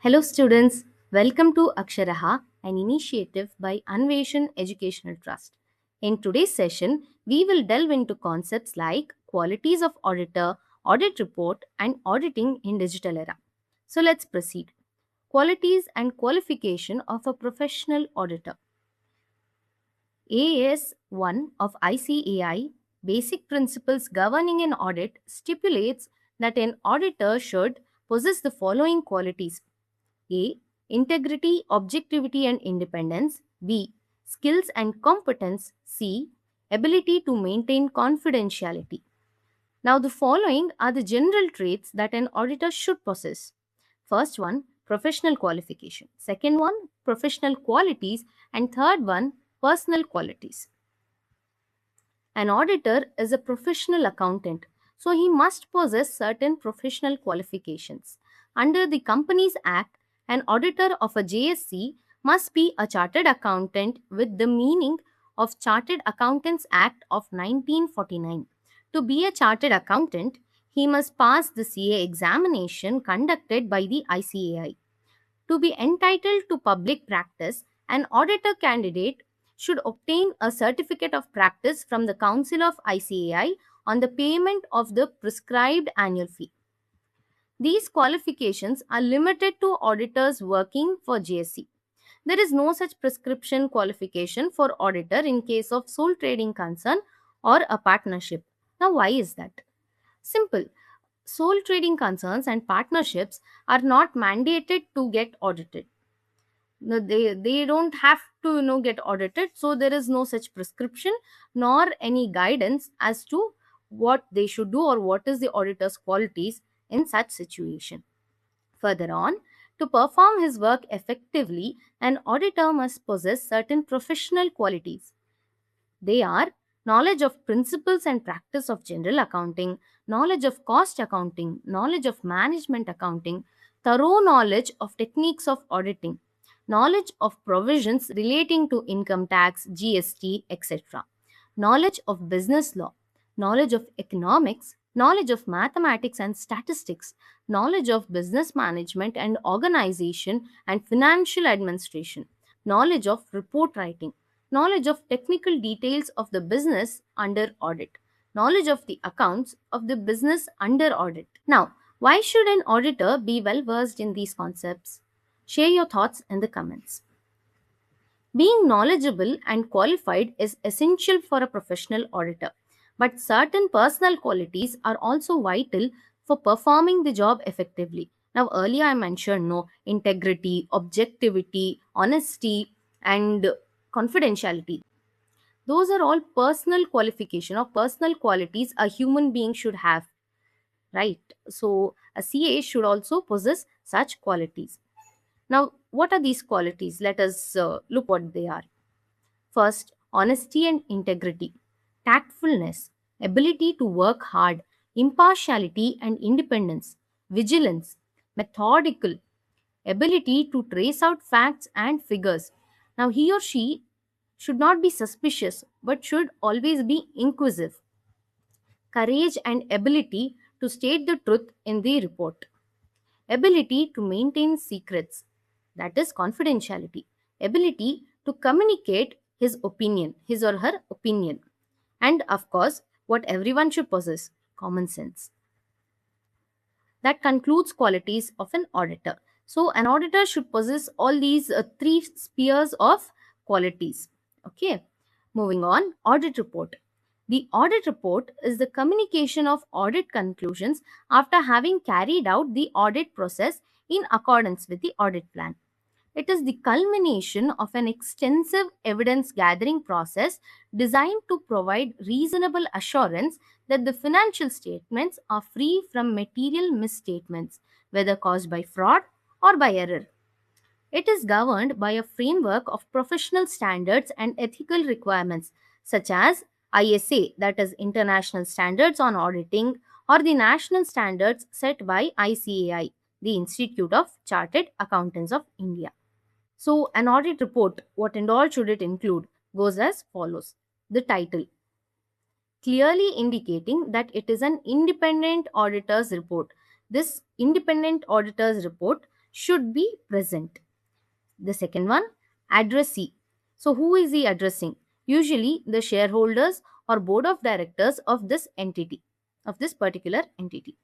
Hello students, welcome to Aksharaha, an initiative by Anveshan Educational Trust. In today's session, we will delve into concepts like qualities of auditor, audit report and auditing in digital era. So let's proceed. Qualities and qualification of a professional auditor. AS 1 of ICAI, Basic Principles Governing an Audit, stipulates that an auditor should possess the following qualities: A. Integrity, objectivity, and independence. B. Skills and competence. C. Ability to maintain confidentiality. Now, the following are the general traits that an auditor should possess. First one, professional qualification. Second one, professional qualities. And third one, personal qualities. An auditor is a professional accountant, so he must possess certain professional qualifications. Under the Companies Act, an auditor of a JSC must be a chartered accountant with the meaning of Chartered Accountants Act of 1949. To be a chartered accountant, he must pass the CA examination conducted by the ICAI. To be entitled to public practice, an auditor candidate should obtain a certificate of practice from the Council of ICAI on the payment of the prescribed annual fee. These qualifications are limited to auditors working for JSC. There is no such prescription qualification for auditor in case of sole trading concern or a partnership. Now, why is that? Simple. Sole trading concerns and partnerships are not mandated to get audited. No, they don't have to get audited, so there is no such prescription nor any guidance as to what they should do or what is the auditor's qualities in such situation. Further on, to perform his work effectively, an auditor must possess certain professional qualities. They are knowledge of principles and practice of general accounting, knowledge of cost accounting, knowledge of management accounting, thorough knowledge of techniques of auditing, knowledge of provisions relating to income tax, GST, etc., knowledge of business law, knowledge of economics, knowledge of mathematics and statistics, knowledge of business management and organization and financial administration, knowledge of report writing, knowledge of technical details of the business under audit, knowledge of the accounts of the business under audit. Now, why should an auditor be well versed in these concepts? Share your thoughts in the comments. Being knowledgeable and qualified is essential for a professional auditor, but certain personal qualities are also vital for performing the job effectively. Now, earlier I mentioned no integrity, objectivity, honesty, and confidentiality. Those are all personal qualification or personal qualities a human being should have, right? So, a CA should also possess such qualities. Now, what are these qualities? Let us look what they are. First, honesty and integrity, tactfulness, ability to work hard, impartiality and independence, vigilance, methodical, ability to trace out facts and figures. Now, he or she should not be suspicious but should always be inquisitive. Courage and ability to state the truth in the report. Ability to maintain secrets, that is confidentiality. Ability to communicate his or her opinion. And of course, what everyone should possess, common sense. That concludes qualities of an auditor. So, an auditor should possess all these three spheres of qualities. Okay, moving on, audit report. The audit report is the communication of audit conclusions after having carried out the audit process in accordance with the audit plan. It is the culmination of an extensive evidence gathering process designed to provide reasonable assurance that the financial statements are free from material misstatements, whether caused by fraud or by error. It is governed by a framework of professional standards and ethical requirements such as ISA, that is International Standards on Auditing, or the national standards set by ICAI, the Institute of Chartered Accountants of India. So, an audit report, what and all should it include, goes as follows. The title, clearly indicating that it is an independent auditor's report. This independent auditor's report should be present. The second one, addressee. So, who is he addressing? Usually, the shareholders or board of directors of this entity, of this particular entity.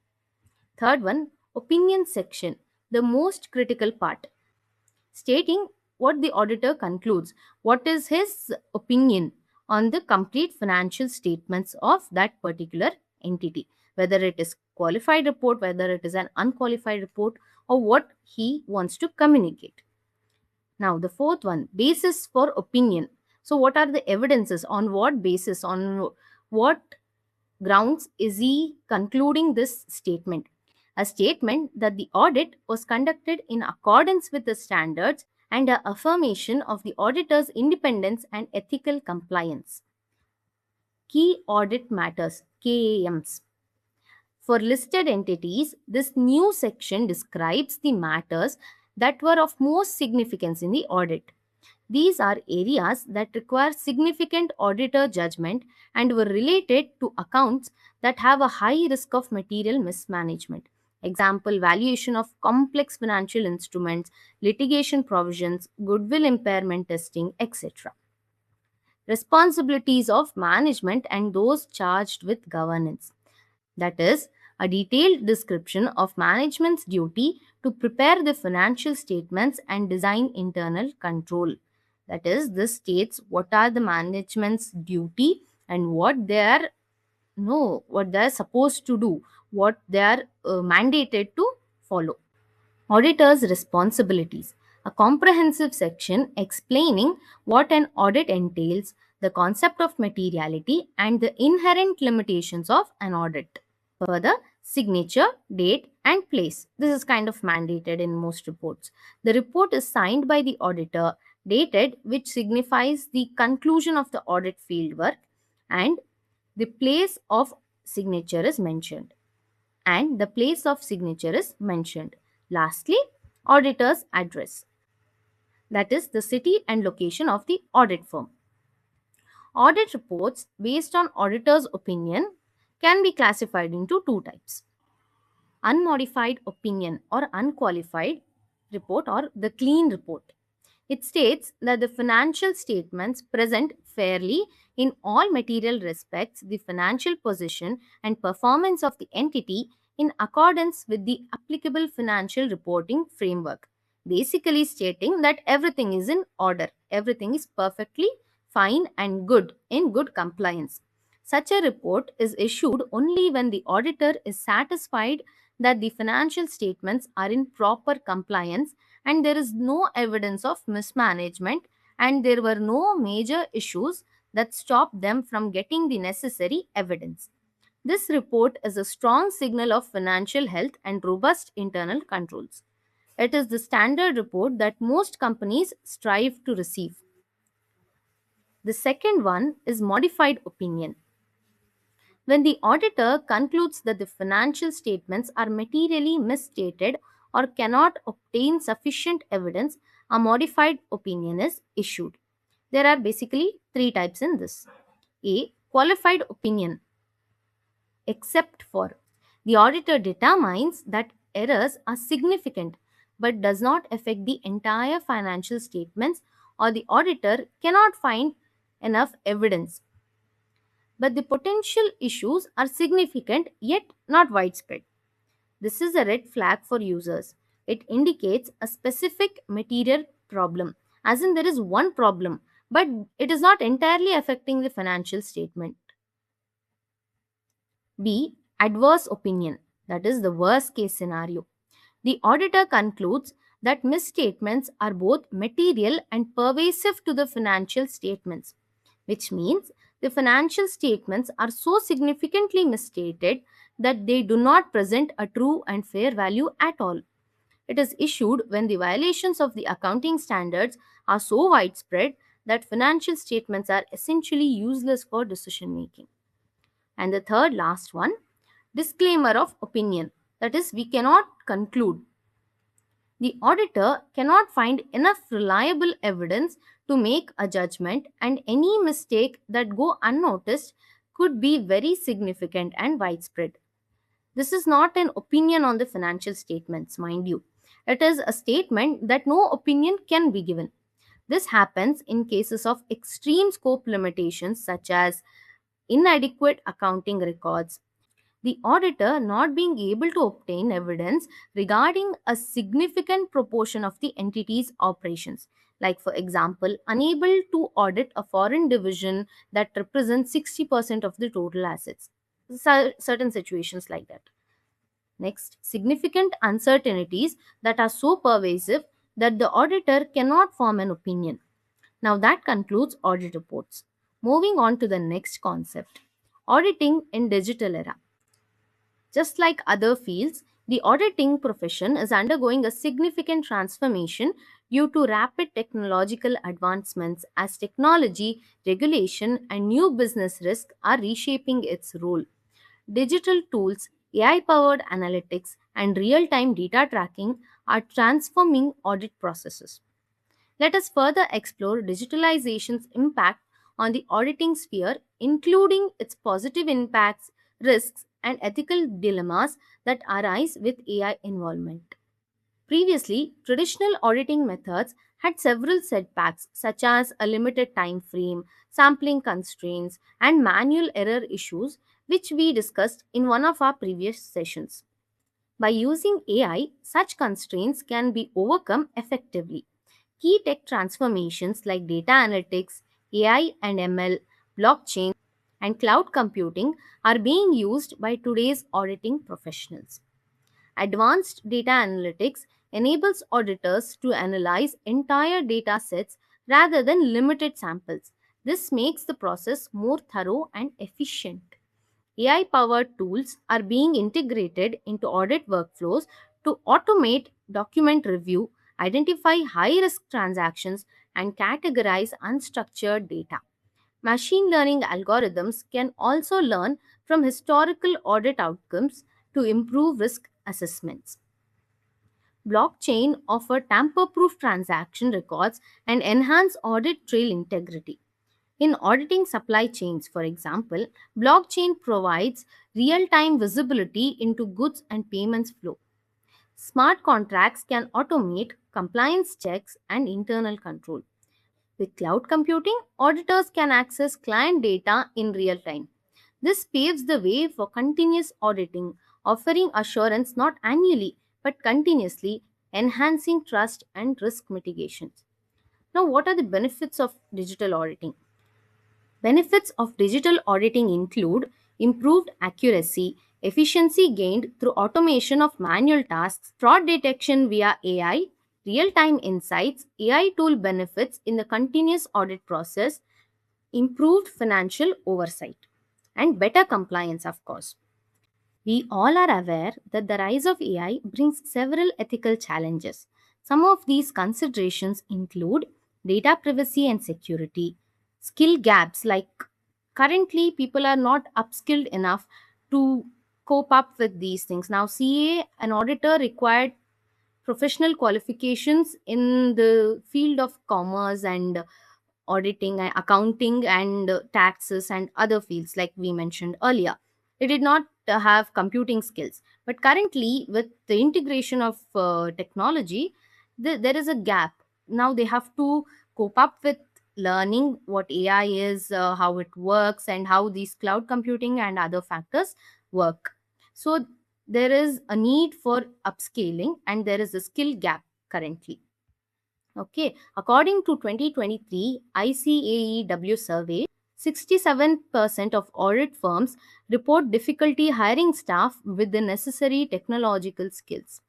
Third one, opinion section, the most critical part, stating what the auditor concludes, what is his opinion on the complete financial statements of that particular entity, whether it is qualified report, whether it is an unqualified report, or what he wants to communicate. Now, the fourth one, basis for opinion. So, what are the evidences? On what basis, on what grounds is he concluding this statement? A statement that the audit was conducted in accordance with the standards and a affirmation of the auditor's independence and ethical compliance. Key audit matters, KAMs. For listed entities, this new section describes the matters that were of most significance in the audit. These are areas that require significant auditor judgment and were related to accounts that have a high risk of material mismanagement. Example, valuation of complex financial instruments, litigation provisions, goodwill impairment testing, etc. Responsibilities of management and those charged with governance. That is, a detailed description of management's duty to prepare the financial statements and design internal control. That is, this states what are the management's duty and what they are supposed to do, what they are mandated to follow. Auditor's responsibilities. A comprehensive section explaining what an audit entails, the concept of materiality, and the inherent limitations of an audit. Further, signature, date, and place. This is kind of mandated in most reports. The report is signed by the auditor, dated, which signifies the conclusion of the audit fieldwork, and the place of signature is mentioned. Lastly, auditor's address. That is the city and location of the audit firm. Audit reports based on auditor's opinion can be classified into two types: unmodified opinion or unqualified report, or the clean report. It states that the financial statements present fairly in all material respects the financial position and performance of the entity in accordance with the applicable financial reporting framework, basically stating that everything is in order, everything is perfectly fine and good, in good compliance. Such a report is issued only when the auditor is satisfied that the financial statements are in proper compliance and there is no evidence of mismanagement and there were no major issues that stopped them from getting the necessary evidence. This report is a strong signal of financial health and robust internal controls. It is the standard report that most companies strive to receive. The second one is modified opinion. When the auditor concludes that the financial statements are materially misstated or cannot obtain sufficient evidence, a modified opinion is issued. There are basically three types in this. A. Qualified opinion. Except for, the auditor determines that errors are significant but does not affect the entire financial statements, or the auditor cannot find enough evidence, but the potential issues are significant yet not widespread. This is a red flag for users. It indicates a specific material problem, as in there is one problem, but it is not entirely affecting the financial statement. B. Adverse opinion. That is the worst case scenario. The auditor concludes that misstatements are both material and pervasive to the financial statements, which means the financial statements are so significantly misstated that they do not present a true and fair value at all. It is issued when the violations of the accounting standards are so widespread that financial statements are essentially useless for decision making. And the third last one, disclaimer of opinion. That is, we cannot conclude. The auditor cannot find enough reliable evidence to make a judgment, and any mistake that go unnoticed could be very significant and widespread. This is not an opinion on the financial statements, mind you. It is a statement that no opinion can be given. This happens in cases of extreme scope limitations such as inadequate accounting records, the auditor not being able to obtain evidence regarding a significant proportion of the entity's operations. Like, for example, unable to audit a foreign division that represents 60% of the total assets. Certain situations like that. Next, significant uncertainties that are so pervasive that the auditor cannot form an opinion. Now, that concludes audit reports. Moving on to the next concept, auditing in digital era. Just like other fields, the auditing profession is undergoing a significant transformation due to rapid technological advancements as technology, regulation, and new business risks are reshaping its role. Digital tools, AI powered analytics, and real time data tracking are transforming audit processes. Let us further explore digitalization's impact on the auditing sphere, including its positive impacts, risks, and ethical dilemmas that arise with AI involvement. Previously, traditional auditing methods had several setbacks, such as a limited time frame, sampling constraints, and manual error issues, which we discussed in one of our previous sessions. By using AI, such constraints can be overcome effectively. Key tech transformations like data analytics, AI and ML, blockchain, and cloud computing are being used by today's auditing professionals. Advanced data analytics enables auditors to analyze entire data sets rather than limited samples. This makes the process more thorough and efficient. AI powered tools are being integrated into audit workflows to automate document review, identify high risk transactions, and categorize unstructured data. Machine learning algorithms can also learn from historical audit outcomes to improve risk assessments. Blockchain offer tamper-proof transaction records and enhance audit trail integrity. In auditing supply chains, for example, blockchain provides real-time visibility into goods and payments flow. Smart contracts can automate compliance checks and internal control. With cloud computing, auditors can access client data in real time. This paves the way for continuous auditing, offering assurance not annually but continuously, enhancing trust and risk mitigation. Now, what are the benefits of digital auditing? Benefits of digital auditing include improved accuracy, efficiency gained through automation of manual tasks, fraud detection via AI, real time insights, AI tool benefits in the continuous audit process, improved financial oversight, and better compliance, of course. We all are aware that the rise of AI brings several ethical challenges. Some of these considerations include data privacy and security, skill gaps, like currently people are not upskilled enough to cope up with these things. Now, CA, an auditor required professional qualifications in the field of commerce and auditing and accounting and taxes and other fields like we mentioned earlier. They did not have computing skills, but currently with the integration of technology, there is a gap. Now they have to cope up with learning what AI is, how it works, and how these cloud computing and other factors work. So there is a need for upscaling and there is a skill gap currently. Okay, according to 2023 ICAEW survey, 67% of audit firms report difficulty hiring staff with the necessary technological skills.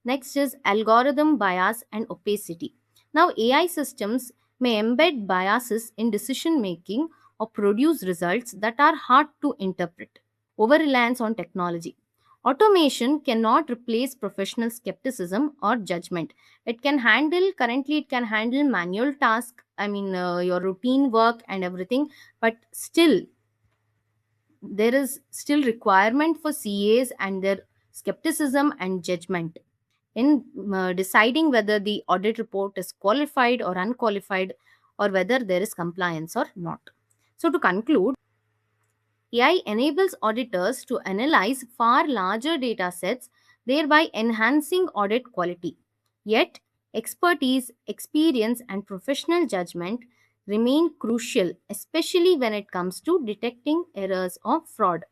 Next is algorithm bias and opacity. Now, AI systems may embed biases in decision making or produce results that are hard to interpret. Over reliance on technology. Automation cannot replace professional skepticism or judgment. Currently, it can handle manual tasks, your routine work and everything, but still, there is still requirement for CAs and their skepticism and judgment in deciding whether the audit report is qualified or unqualified or whether there is compliance or not. So, to conclude, AI enables auditors to analyze far larger data sets thereby enhancing audit quality. Yet, expertise, experience, and professional judgment remain crucial, especially when it comes to detecting errors or fraud.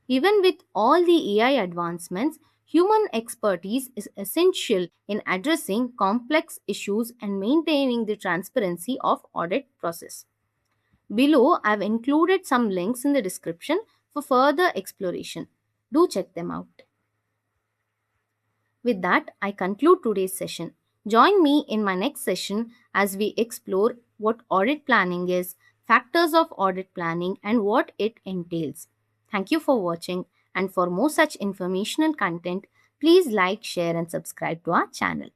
Even with all the AI advancements, human expertise is essential in addressing complex issues and maintaining the transparency of audit process. Below, I've included some links in the description for further exploration. Do check them out. With that, I conclude today's session. Join me in my next session as we explore what audit planning is, factors of audit planning, and what it entails. Thank you for watching, and for more such informational content, please like, share, and subscribe to our channel.